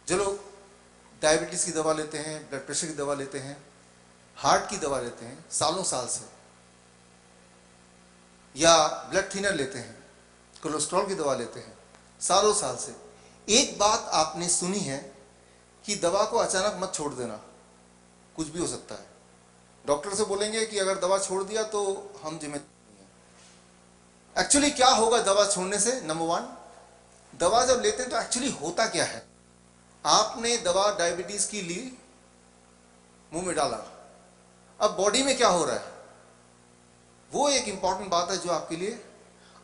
जो लोग डायबिटीज़ की दवा लेते हैं, ब्लड प्रेशर की दवा लेते हैं, हार्ट की दवा लेते हैं सालों साल से, या ब्लड थिनर लेते हैं, कोलेस्ट्रॉल की दवा लेते हैं सालों साल से, एक बात आपने सुनी है कि दवा को अचानक मत छोड़ देना, कुछ भी हो सकता है। डॉक्टर से बोलेंगे कि अगर दवा छोड़ दिया तो हम जिम्मेदार नहीं हैं। एक्चुअली क्या होगा दवा छोड़ने से? नंबर वन, दवा जब लेते हैं तो एक्चुअली होता क्या है? आपने दवा डायबिटीज की ली, मुंह में डाला, अब बॉडी में क्या हो रहा है? वो एक इंपॉर्टेंट बात है जो आपके लिए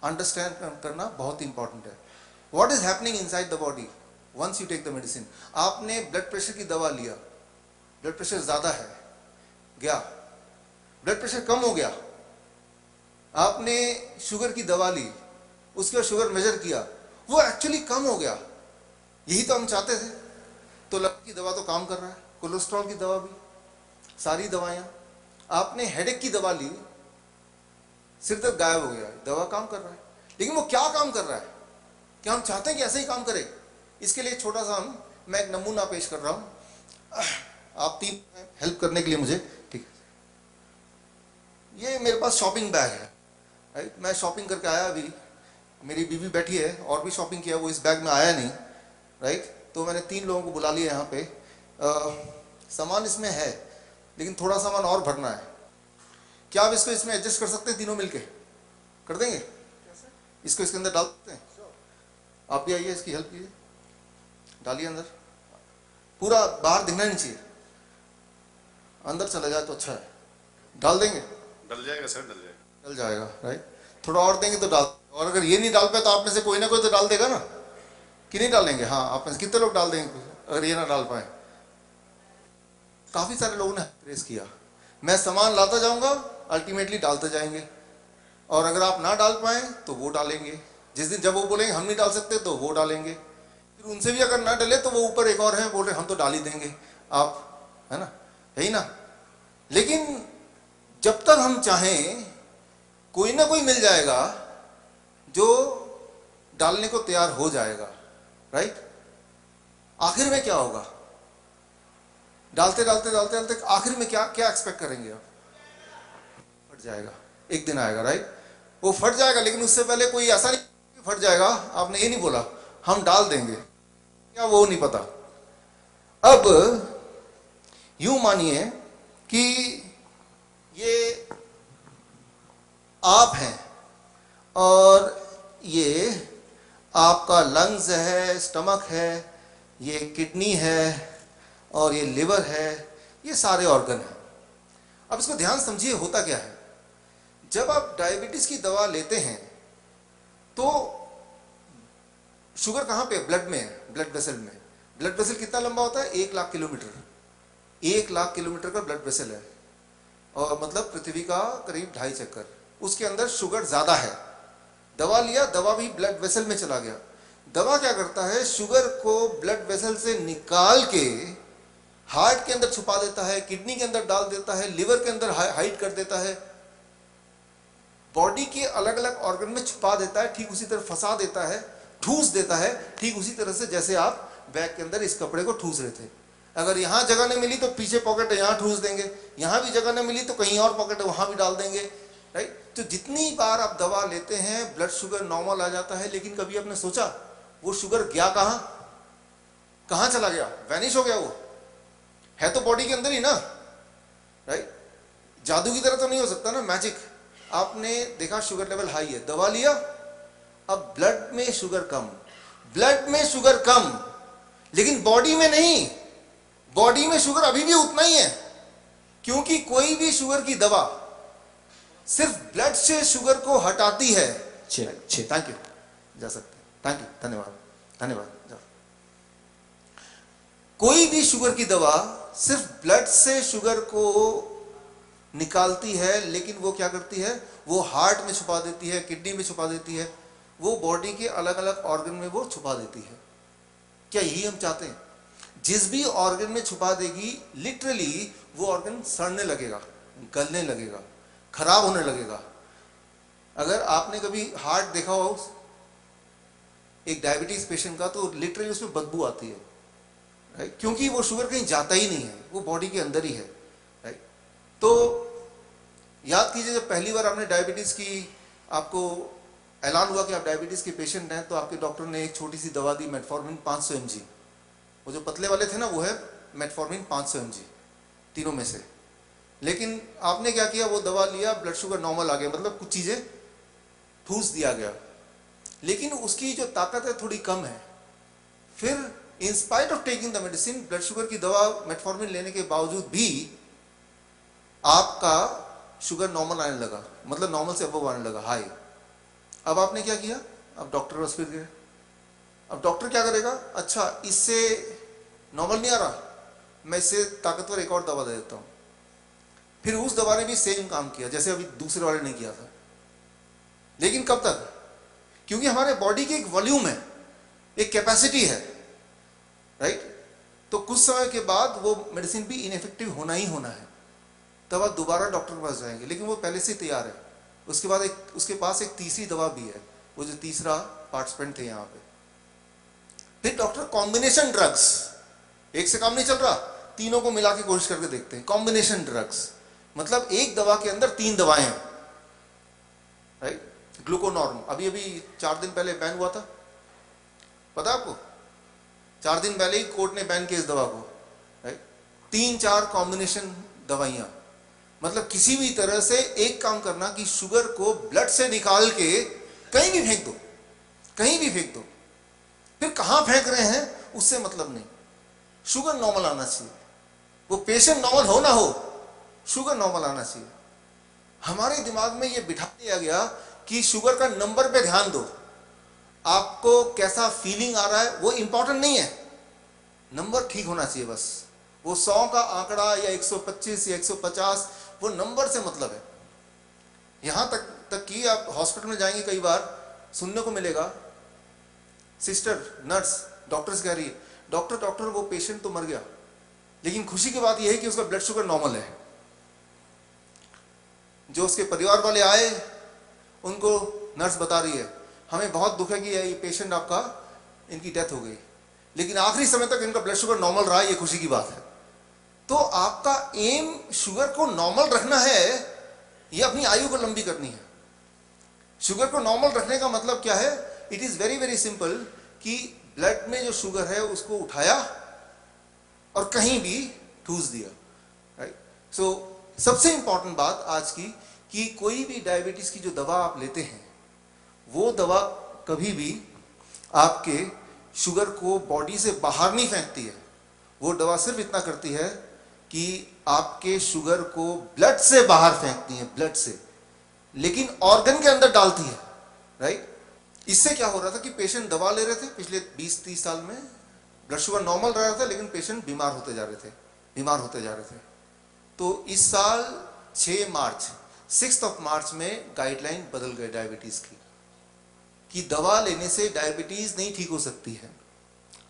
अंडरस्टैंड करना बहुत इंपॉर्टेंट है। What is happening inside the body once you take the medicine? आपने ब्लड प्रेशर की दवा लिया, ब्लड प्रेशर ज्यादा है, गया, ब्लड प्रेशर कम हो गया। आपने शुगर की दवा ली, उसके बाद शुगर मेजर किया, वो एक्चुअली कम हो गया। यही तो हम चाहते थे। तो लकड़ी की दवा तो काम कर रहा है, कोलेस्ट्रॉल की दवा भी, सारी दवाएं। आपने हेडेक की दवा ली, सिर दर्द गायब हो गया, दवा काम कर रहा है। लेकिन वो क्या काम कर रहा है? क्या हम चाहते हैं कि ऐसे ही काम करे? इसके लिए छोटा सा मैं एक नमूना पेश कर रहा हूं, आप तीन हेल्प करने के लिए मुझे, ठीक है। ये मेरे पास शॉपिंग बैग है, राइट? मैं शॉपिंग करके आया, अभी मेरी बीवी बैठी है और भी शॉपिंग किया, वो इस बैग में आया नहीं, राइट? तो मैंने 3 लोगों को बुला लिया यहाँ पे। सामान इसमें है लेकिन थोड़ा सामान और भरना है। क्या आप इसको इसमें एडजस्ट कर सकते हैं? तीनों मिलके कर देंगे? इसको इसके अंदर डाल सकते हैं? आप भी आइए, इसकी हेल्प कीजिए, डालिए अंदर। पूरा बाहर दिखना नहीं चाहिए, अंदर चला जाए तो अच्छा है। डाल देंगे? डल जाएगा सर, डल जाएगा, डल जाएगा, राइट? थोड़ा और देंगे तो डाल, और अगर ये नहीं डाल पाए तो आप में से कोई ना कोई तो डाल देगा ना, कि नहीं डालेंगे? हाँ, आप में से कितने लोग डाल देंगे अगर ये ना डाल पाए? काफी सारे लोगों ने रेस किया। मैं सामान लाता जाऊंगा, अल्टीमेटली डालते जाएंगे, और अगर आप ना डाल पाए तो वो डालेंगे। जिस दिन जब वो बोलेंगे हम नहीं डाल सकते तो वो डालेंगे। फिर उनसे भी अगर ना डले तो वो ऊपर एक और है, बोल रहे हम तो डाल ही देंगे, आप, है ना, यही ना? लेकिन जब तक हम चाहें कोई ना कोई मिल जाएगा जो डालने को तैयार हो जाएगा, राइट? आखिर में क्या होगा? डालते डालते डालते डालते आखिर में क्या क्या एक्सपेक्ट करेंगे आप? फट जाएगा, एक दिन आएगा, राइट? वो फट जाएगा, लेकिन उससे पहले कोई ऐसा नहीं फट जाएगा, आपने ये नहीं बोला हम डाल देंगे, क्या वो नहीं पता। अब यूं मानिए कि ये आप हैं और ये आपका लंग्स है, स्टमक है, ये किडनी है और ये लिवर है, ये सारे ऑर्गन हैं। अब इसको ध्यान समझिए, होता क्या है? जब आप डायबिटीज की दवा लेते हैं तो शुगर कहां पे? ब्लड में है, ब्लड वेसल में। ब्लड वेसल कितना लंबा होता है? 1 लाख किलोमीटर। 1 लाख किलोमीटर का ब्लड वेसल है, और मतलब पृथ्वी का करीब 2.5 चक्कर। उसके अंदर शुगर ज्यादा है। दवा लिया, दवा भी ब्लड वेसल में चला गया। दवा क्या करता है? शुगर को ब्लड वेसल से निकाल के हार्ट के अंदर छुपा देता है, किडनी के अंदर डाल देता है, लिवर के अंदर हाइड कर देता है, बॉडी के अलग अलग ऑर्गन में छुपा देता है, ठीक उसी तरह फंसा देता है, ठूस देता है, ठीक उसी तरह से जैसे आप बैग के अंदर इस कपड़े को ठूस रहे थे। अगर यहां जगह नहीं मिली तो पीछे पॉकेट है, यहां ठूस देंगे, यहां भी जगह नहीं मिली तो कहीं और पॉकेट है, वहां भी डाल देंगे, राइट? तो जितनी बार आप दवा लेते हैं ब्लड शुगर नॉर्मल आ जाता है, लेकिन कभी आपने सोचा वो शुगर गया कहां? कहां चला गया? वैनिश हो गया? वो है तो बॉडी के अंदर ही ना, राइट? जादू की तरह तो नहीं हो सकता ना, मैजिक। आपने देखा शुगर लेवल हाई है, दवा लिया, अब ब्लड में शुगर कम, ब्लड में शुगर कम, लेकिन बॉडी में नहीं। बॉडी में शुगर अभी भी उतना ही है, क्योंकि कोई भी शुगर की दवा सिर्फ ब्लड से शुगर को हटाती है। थैंक यू, जा सकते हैं, थैंक यू, धन्यवाद, धन्यवाद। कोई भी शुगर की दवा सिर्फ ब्लड से शुगर को निकालती है, लेकिन वो क्या करती है? वो हार्ट में छुपा देती है, किडनी में छुपा देती है, वो बॉडी के अलग अलग ऑर्गन में वो छुपा देती है। क्या यही हम चाहते हैं? जिस भी ऑर्गन में छुपा देगी, लिटरली वो ऑर्गन सड़ने लगेगा, गलने लगेगा, खराब होने लगेगा। अगर आपने कभी हार्ट देखा हो एक डायबिटीज पेशेंट का, तो लिटरली उसमें बदबू आती है, राइट, क्योंकि वो शुगर कहीं जाता ही नहीं है, वो बॉडी के अंदर ही है, राइट। तो याद कीजिए जब पहली बार आपने डायबिटीज की, आपको ऐलान हुआ कि आप डायबिटीज के पेशेंट हैं, तो आपके डॉक्टर ने एक छोटी सी दवा दी, मेटफॉर्मिन 500 mg। वो जो पतले वाले थे ना, वो है मेटफॉर्मिन 500 mg तीनों में से। लेकिन आपने क्या किया, वो दवा लिया, ब्लड शुगर नॉर्मल आ गया, मतलब कुछ चीजें ठूस दिया गया, लेकिन उसकी जो ताकत है थोड़ी कम है। फिर in spite of taking the medicine, blood sugar की दवा मेटफॉर्मिन लेने के बावजूद भी आपका शुगर नॉर्मल आने लगा, मतलब नॉर्मल से अबव आने लगा, हाई। अब आपने क्या किया, अब डॉक्टर पास फिर गए। अब डॉक्टर क्या करेगा, अच्छा इससे नॉर्मल नहीं आ रहा, मैं इससे ताकतवर एक और दवा दे देता हूं। फिर उस दवा ने भी सेम काम किया जैसे अभी दूसरे वाले ने किया था, लेकिन कब तक, क्योंकि हमारे बॉडी की एक वॉल्यूम है, एक कैपेसिटी है, राइट। तो कुछ समय के बाद वो मेडिसिन भी इनइफेक्टिव होना ही होना है, तब आप दोबारा डॉक्टर के पास जाएंगे, लेकिन वो पहले से तैयार है। उसके बाद उसके पास एक तीसरी दवा भी है, वो जो तीसरा पार्टिसिपेंट थे यहाँ पे। फिर डॉक्टर कॉम्बिनेशन ड्रग्स, एक से काम नहीं चल रहा, तीनों को मिला के कोशिश करके देखते हैं, कॉम्बिनेशन ड्रग्स, मतलब एक दवा के अंदर 3 दवाएं हैं, राइट। ग्लूकोनॉर्म अभी अभी 4 दिन पहले बैन हुआ था, पता आपको, 4 दिन पहले ही कोर्ट ने बैन किया इस दवा को, राइट। 3-4 कॉम्बिनेशन दवाइयां, मतलब किसी भी तरह से एक काम करना कि शुगर को ब्लड से निकाल के कहीं भी फेंक दो, कहीं भी फेंक दो। फिर कहां फेंक रहे हैं उससे मतलब नहीं, शुगर नॉर्मल आना चाहिए, वो पेशेंट नॉर्मल हो ना हो, शुगर नॉर्मल आना चाहिए। हमारे दिमाग में ये बिठा दिया गया कि शुगर का नंबर पे ध्यान दो, आपको कैसा फीलिंग आ रहा है वो इंपॉर्टेंट नहीं है, नंबर ठीक होना चाहिए बस। वो 100 का आंकड़ा या 125 या 150, वो नंबर से मतलब है। यहां तक कि आप हॉस्पिटल में जाएंगे, कई बार सुनने को मिलेगा, सिस्टर नर्स डॉक्टर से कह रही है, डॉक्टर वो पेशेंट तो मर गया, लेकिन खुशी की बात यह है कि उसका ब्लड शुगर नॉर्मल है। जो उसके परिवार वाले आए, उनको नर्स बता रही है, हमें बहुत दुख है कि ये पेशेंट आपका, इनकी डेथ हो गई, लेकिन आखिरी समय तक इनका ब्लड शुगर नॉर्मल रहा, ये खुशी की बात है। तो आपका एम शुगर को नॉर्मल रखना है, ये अपनी आयु को लंबी करनी है। शुगर को नॉर्मल रखने का मतलब क्या है, it is very very simple, कि ब्लड में जो शुगर है उसको उठाया और कहीं भी ठूस दिया, राइट। सो सबसे इंपॉर्टेंट बात आज की, कि कोई भी डायबिटीज की जो दवा आप लेते हैं, वो दवा कभी भी आपके शुगर को बॉडी से बाहर नहीं फेंकती है। वो दवा सिर्फ इतना करती है कि आपके शुगर को ब्लड से बाहर फेंकती है, ब्लड से, लेकिन ऑर्गन के अंदर डालती है, राइट। इससे क्या हो रहा था कि पेशेंट दवा ले रहे थे, पिछले 20-30 साल में ब्लड शुगर नॉर्मल रह रहा था, लेकिन पेशेंट बीमार होते जा रहे थे। तो इस साल 6 मार्च में गाइडलाइन बदल गए डायबिटीज की, कि दवा लेने से डायबिटीज नहीं ठीक हो सकती है,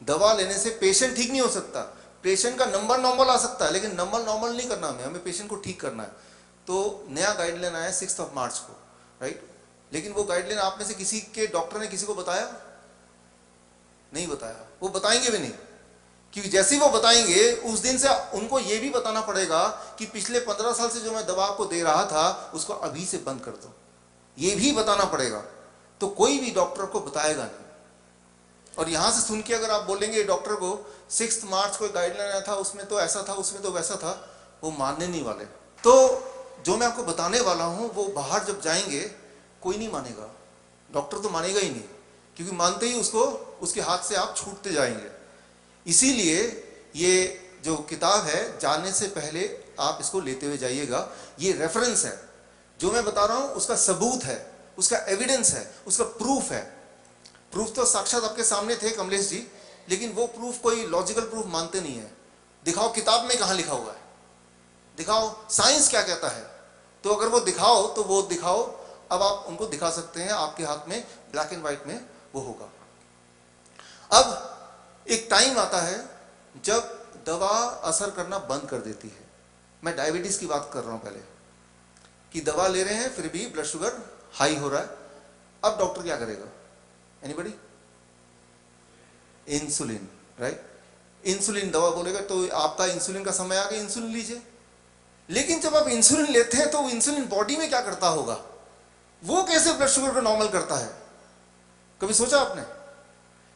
दवा लेने से पेशेंट ठीक नहीं हो सकता। पेशेंट का नंबर नॉर्मल आ सकता है, लेकिन नंबर नॉर्मल नहीं करना, हमें पेशेंट को ठीक करना है। तो नया गाइडलाइन आया 6 मार्च को, राइट। लेकिन वो गाइडलाइन आप में से किसी के डॉक्टर ने किसी को बताया? नहीं बताया, वो बताएंगे भी नहीं, क्योंकि जैसे ही वो बताएंगे उस दिन से उनको ये भी बताना पड़ेगा कि पिछले 15 साल से जो मैं दवा आपको दे रहा था उसको अभी से बंद कर दो, ये भी बताना पड़ेगा। तो कोई भी डॉक्टर को बताएगा नहीं। और यहां से सुन के अगर आप बोलेंगे डॉक्टर को 6 मार्च को गाइडलाइन आया था, उसमें तो ऐसा था, उसमें तो वैसा था, वो मानने नहीं वाले। तो जो मैं आपको बताने वाला हूं वो बाहर जब जाएंगे कोई नहीं मानेगा, डॉक्टर तो मानेगा ही नहीं, क्योंकि मानते ही उसको उसके हाथ से आप छूटते जाएंगे। इसीलिए ये जो किताब है, जाने से पहले आप इसको लेते हुए जाइएगा। ये रेफरेंस है, जो मैं बता रहा हूं उसका सबूत है, उसका एविडेंस है, उसका प्रूफ है। प्रूफ तो साक्षात आपके सामने थे कमलेश जी, लेकिन वो प्रूफ कोई लॉजिकल प्रूफ मानते नहीं है। दिखाओ किताब में कहां लिखा हुआ है, दिखाओ साइंस क्या कहता है, तो अगर वो दिखाओ तो वो दिखाओ। अब आप उनको दिखा सकते हैं, आपके हाथ में ब्लैक एंड व्हाइट में वो होगा। अब एक टाइम आता है जब दवा असर करना बंद कर देती है। मैं डायबिटीज की बात कर रहा हूं पहले, कि दवा ले रहे हैं फिर भी ब्लड शुगर हाई हो रहा है। अब डॉक्टर क्या करेगा? एनीबॉडी? Insulin, right. इंसुलिन दवा बोलेगा तो आपका इंसुलिन का समय आ गया, इंसुलिन लीजिए। लेकिन जब आप इंसुलिन लेते हैं तो वो इंसुलिन बॉडी में क्या करता होगा, वो कैसे ब्लड शुगर को नॉर्मल करता है, कभी सोचा आपने?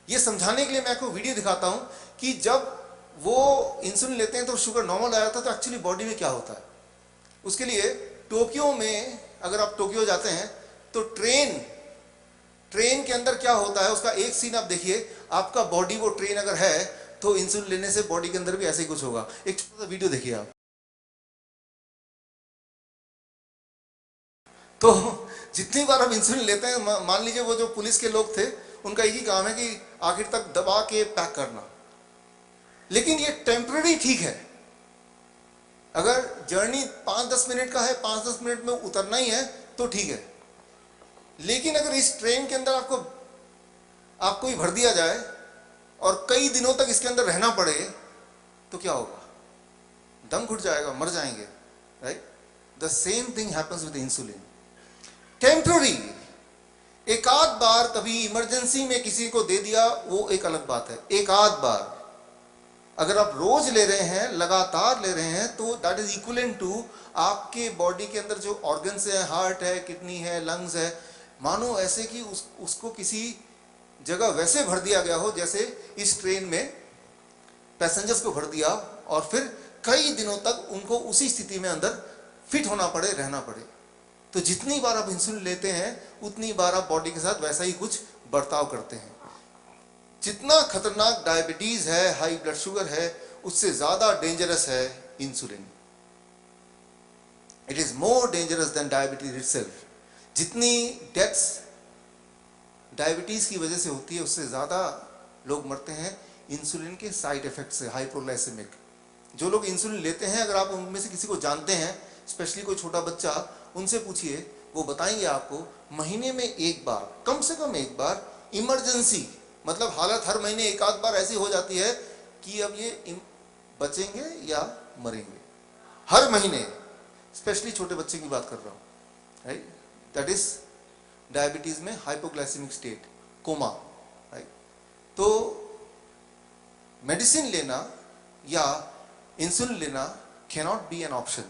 ये समझाने के लिए मैं आपको वीडियो दिखाता हूं कि जब वो इंसुलिन लेते हैं तो शुगर नॉर्मल आ जाता है, तो एक्चुअली बॉडी में क्या होता है। उसके लिए टोक्यो में, अगर आप टोक्यो जाते हैं तो ट्रेन के अंदर क्या होता है उसका एक सीन आप देखिए। आपका बॉडी, वो ट्रेन अगर है तो इंसुलिन लेने से बॉडी के अंदर भी ऐसे ही कुछ होगा। एक छोटा सा वीडियो देखिए आप। तो जितनी बार आप इंसुलिन लेते हैं, मान लीजिए वो जो पुलिस के लोग थे उनका एक ही काम है कि आखिर तक दबा के पैक करना, लेकिन ये टेम्पररी ठीक है। अगर जर्नी 5-10 मिनट का है, 5-10 मिनट में उतरना ही है तो ठीक है। लेकिन अगर इस ट्रेन के अंदर आपको ही भर दिया जाए और कई दिनों तक इसके अंदर रहना पड़े तो क्या होगा, दम घुट जाएगा, मर जाएंगे, right. The same thing happens with insulin. Temporary, एक आध बार कभी इमरजेंसी में किसी को दे दिया वो एक अलग बात है, एक आध बार। अगर आप रोज ले रहे हैं, लगातार ले रहे हैं, तो दैट इज इक्विवेलेंट टू आपके बॉडी के अंदर जो ऑर्गन्स है, हार्ट है, किडनी है, लंग्स है, मानो ऐसे कि उसको किसी जगह वैसे भर दिया गया हो जैसे इस ट्रेन में पैसेंजर्स को भर दिया और फिर कई दिनों तक उनको उसी स्थिति में अंदर फिट होना पड़े, रहना पड़े। तो जितनी बार आप इंसुलिन लेते हैं उतनी बार आप बॉडी के साथ वैसा ही कुछ बर्ताव करते हैं। जितना खतरनाक डायबिटीज है, हाई ब्लड शुगर है, उससे ज्यादा डेंजरस है insulin. It is more dangerous than diabetes itself. जितनी डेथ्स डायबिटीज की वजह से होती है उससे ज्यादा लोग मरते हैं इंसुलिन के साइड इफेक्ट से, हाइपोग्लाइसेमिक। जो लोग इंसुलिन लेते हैं, अगर आप उनमें से किसी को जानते हैं, स्पेशली कोई छोटा बच्चा, उनसे पूछिए, वो बताएंगे आपको महीने में एक बार, कम से कम एक बार इमरजेंसी, मतलब हालत हर महीने एक आध बार ऐसी हो जाती है कि अब ये बचेंगे या मरेंगे, हर महीने। स्पेशली छोटे बच्चे की बात कर रहा हूँ, राइट। दैट इज डायबिटीज में हाइपोग्लाइसेमिक स्टेट, कोमा, राइट। तो मेडिसिन लेना या इंसुलिन लेना can not be an option.